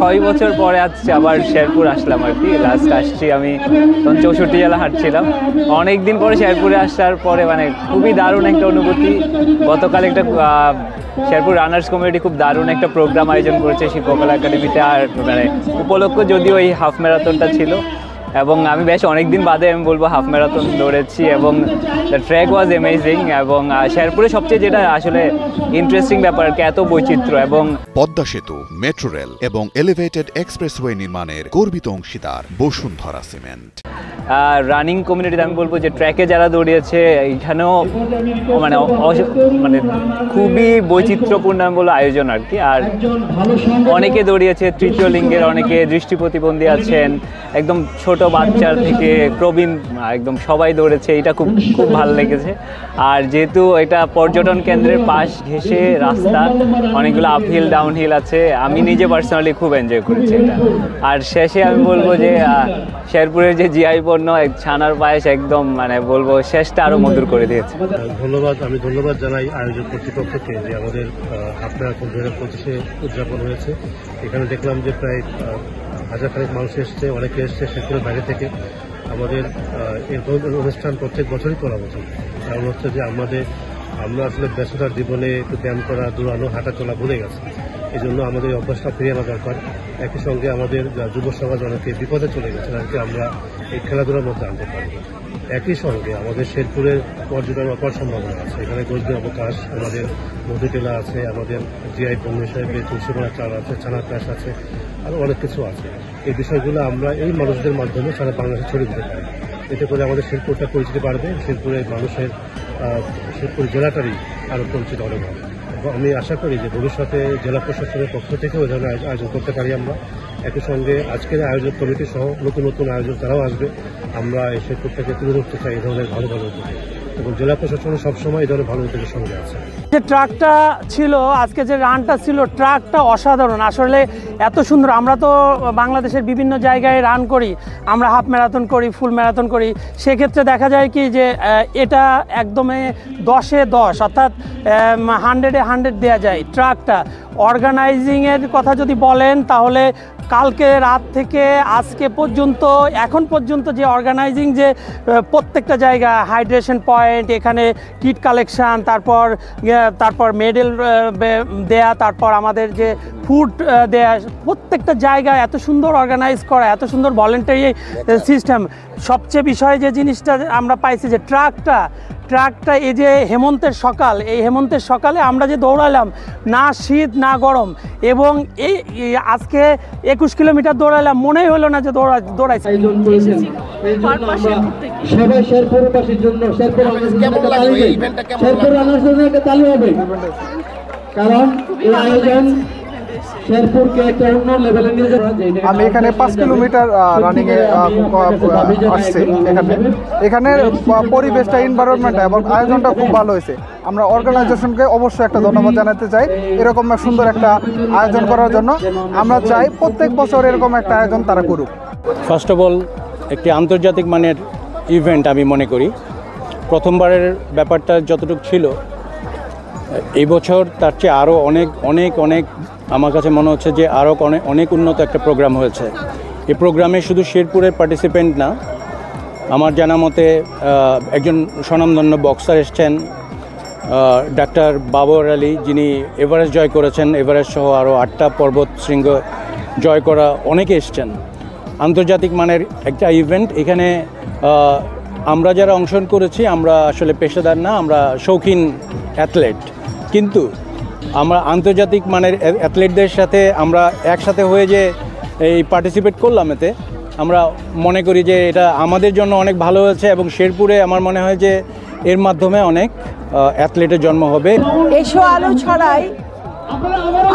6 বছর পরে আজকে আবার শেরপুর আসলাম আর কি। লাস্ট আসছি আমি তখন 64 জেলা হাঁটছিলাম। অনেক দিন পরে শেরপুরে আসার পরে মানে খুবই দারুণ একটা অনুভূতি। গতকাল একটা শেরপুর রানার্স কমিটি খুব দারুণ একটা প্রোগ্রাম আয়োজন করেছে শিল্পকলা একাডেমিতে। আর মানে উপলক্ষ যদিও এই হাফ ম্যারাথনটা ছিল, এবং আমি বেশ অনেকদিন বাদে আমি বলবো হাফ ম্যারাথন দৌড়েছি, এবং দ্য ট্র্যাক ওয়াজ অ্যামেজিং। এবং শেরপুরে সবচেয়ে যেটা আসলে ইন্টারেস্টিং ব্যাপার এত বৈচিত্র্য। এবং পদ্মা সেতু, মেট্রো রেল এবং এলিভেটেড এক্সপ্রেসওয়ে নির্মাণের গর্বিত অংশীদার বসুন্ধরা সিমেন্ট। রানিং কমিউনিটিতে আমি বলবো যে ট্র্যাকে যারা দৌড়িয়েছে এখানেও মানে মানে খুবই বৈচিত্র্যপূর্ণ আমি বলবো আয়োজন আর কি। আর অনেকে দৌড়িয়েছে তৃতীয় লিঙ্গের, অনেকে দৃষ্টি প্রতিবন্ধী আছেন, একদম ছোট বাচ্চার থেকে প্রবীণ একদম সবাই দৌড়েছে। এটা খুব খুব ভালো লেগেছে। আর যেহেতু এটা পর্যটন কেন্দ্রের পাশ ঘেঁষে রাস্তা, অনেকগুলো আপহিল ডাউনহিল আছে, আমি নিজে পার্সোনালি খুব এনজয় করেছি এটা। আর শেষে আমি বলবো যে শেরপুরের যে জিআই পণ্য ছানার পায়েস একদম মানে বলবো শেষটা আরো মধুর করে দিয়েছে। আমি ধন্যবাদ জানাই আয়োজক কর্তৃপক্ষকে যে আমাদের হাফ ম্যারাথন 2025-এ উদযাপন হয়েছে। এখানে দেখলাম যে প্রায় হাজার মানুষ এসছে, অনেকে এসছে শেরপুরের বাইরে থেকে। আমাদের এরকম অনুষ্ঠান প্রত্যেক বছরই করা উচিত, কারণ হচ্ছে যে আমরা আসলে ব্যস্ততার জীবনে একটু ব্যায়াম করা, দৌড়ানো, হাঁটা চলা ভুলে গেছি। এই জন্য আমাদের এই অভ্যাসটা ফিরিয়ে আনা দরকার। একই সঙ্গে আমাদের যুব সমাজ অনেকে বিপদে চলে গেছে, তাদেরকে আমরা এই খেলাধুলার মধ্যে আনতে পারি। একই সঙ্গে আমাদের শেরপুরের পর্যটন অপার সম্ভাবনা আছে। এখানে গজবি অবকাশ, আমাদের মধুটেলা আছে, আমাদের জিআই পণ্য হিসেবে তুলসীপাড়া চাল আছে, ছানার পায়েস আছে, আরও অনেক কিছু আছে। এই বিষয়গুলো আমরা এই মানুষদের মাধ্যমে সারা বাংলাদেশে ছড়িয়ে দিতে পারি। এতে করে আমাদের শেরপুরটা পরিচিতি বাড়বে, শেরপুরের মানুষের শেরপুর জেলাটারই আরও পরিচিত অনেক হবে। আমি আশা করি যে ভবিষ্যতে জেলা প্রশাসনের পক্ষ থেকেও এই ধরনের আয়োজন করতে পারি আমরা। একই সঙ্গে আজকের আয়োজক কমিটি সহ নতুন নতুন আয়োজক তারাও আসবে। আমরা এই শেরপুর থেকে তুলে ধরতে চাই এই ধরনের ভালো ভালো উদ্যোগ, এবং জেলা প্রশাসন সবসময় এই ধরনের ভালো উদ্যোগের সঙ্গে আছে। যে ট্রাকটা ছিল, আজকে যে রানটা ছিল, ট্রাকটা অসাধারণ। আসলে এত সুন্দর। আমরা তো বাংলাদেশের বিভিন্ন জায়গায় রান করি, আমরা হাফ ম্যারাথন করি, ফুল ম্যারাথন করি। সেক্ষেত্রে দেখা যায় কি যে এটা একদমই 10-এ 10, অর্থাৎ 100-এ 100 দেওয়া যায়। ট্রাকটা অর্গানাইজিংয়ের কথা যদি বলেন তাহলে কালকে রাত থেকে আজকে পর্যন্ত এখন পর্যন্ত যে অর্গানাইজিং, যে প্রত্যেকটা জায়গা হাইড্রেশন পয়েন্ট, এখানে কিট কালেকশান, তারপর মেডেল দেয়া, তারপর আমাদের যে ফুড দেয়া, প্রত্যেকটা জায়গায় এত সুন্দর অর্গানাইজ করা, এত সুন্দর ভলেন্টারি সিস্টেম। সবচেয়ে বিষয় যে জিনিসটা আমরা পাইছি যে ট্রাকটা এই যে হেমন্তের সকাল, এই হেমন্তের সকালে আমরা যে দৌড়ালাম, না শীত না গরম, এবং এই আজকে 21 কিলোমিটার দৌড়ালাম, মনেই হলো না যে দৌড়াইছি। সবাই শেরপুরবাসীর জন্য শেরপুর রানার্স জন্য একটা তালি হবে, কারণ এই আয়োজন আমি এখানে 5 কিলোমিটার রানিং এ আসছি। এখানে পরিবেশটা, এনভায়রনমেন্ট এবং আয়োজনটা খুব ভালো হয়েছে। আমরা অর্গানাইজেশনকে অবশ্যই একটা ধন্যবাদ জানাতে চাই এরকম সুন্দর একটা আয়োজন করার জন্য। আমরা চাই প্রত্যেক বছর এরকম একটা আয়োজন তারা করুক। ফার্স্ট অফ অল একটি আন্তর্জাতিক মানের ইভেন্ট আমি মনে করি। প্রথমবারের ব্যাপারটা যতটুকু ছিল, এই বছর তার চেয়ে আরও অনেক আমার কাছে মনে হচ্ছে যে আরও অনেক উন্নত একটা প্রোগ্রাম হয়েছে। এই প্রোগ্রামে শুধু শেরপুরের পার্টিসিপেন্ট না, আমার জানা মতে একজন স্বনামধন্য বক্সার এসছেন, ডাক্তার বাবর আলী, যিনি এভারেস্ট জয় করেছেন, এভারেস্ট সহ আরও 8টা পর্বত শৃঙ্গ জয় করা অনেকে এসছেন। আন্তর্জাতিক মানের একটা ইভেন্ট। এখানে আমরা যারা অংশগ্রহণ করেছি আমরা আসলে পেশাদার না, আমরা শৌখিন অ্যাথলেট, কিন্তু আমরা আন্তর্জাতিক মানের অ্যাথলেটদের সাথে আমরা একসাথে হয়ে যে এই পার্টিসিপেট করলাম, এতে আমরা মনে করি যে এটা আমাদের জন্য অনেক ভালো হয়েছে, এবং শেরপুরে আমার মনে হয় যে এর মাধ্যমে অনেক অ্যাথলেটের জন্ম হবে। এসো আলো ছড়াই,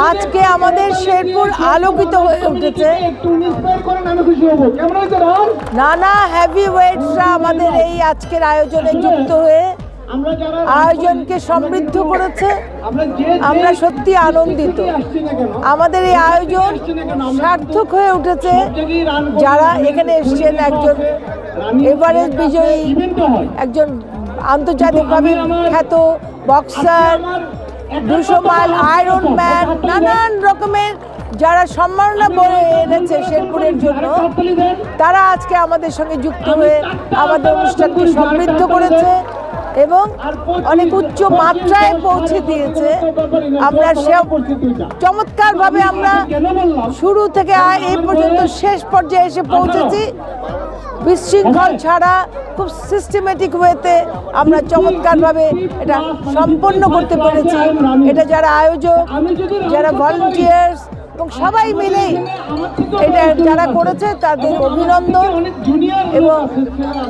আজকে আমাদের শেরপুর আলোকিত হয়ে উঠেছে। নানা হেভি ওয়েটসরা আমাদের এই আজকের আয়োজনে যুক্ত হয়ে আয়োজনকে সমৃদ্ধ করেছে। আমরা সত্যি আনন্দিত। আমাদের এই আয়োজন সার্থক হয়ে উঠেছে। যারা এখানে এসছেন, একজন এভারেস্ট বিজয়ী, একজন আন্তর্জাতিকভাবে খ্যাত বক্সার, 200 মাইল আয়রন ম্যান, নানান রকমের যারা সম্মাননা বয়ে এনেছে শেরপুরের জন্য, তারা আজকে আমাদের সঙ্গে যুক্ত হয়ে আমাদের অনুষ্ঠানকে সমৃদ্ধ করেছে এবং অনেক উচ্চ মাত্রায় পৌঁছে দিয়েছে। আমরা চমৎকারভাবে আমরা শুরু থেকে এই পর্যন্ত শেষ পর্যায়ে এসে পৌঁছেছি। বিশৃঙ্খল ছাড়া খুব সিস্টেমেটিক ওয়েতে আমরা চমৎকারভাবে এটা সম্পন্ন করতে পেরেছি। এটা যারা আয়োজক, যারা ভলান্টিয়ার্স এবং সবাই মিলেই এটা যারা করেছে তাদের অভিনন্দন এবং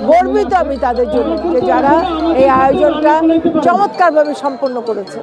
গর্বিত আমি তাদের জন্য যে যারা এই আয়োজনটা চমৎকারভাবে সম্পন্ন করেছে।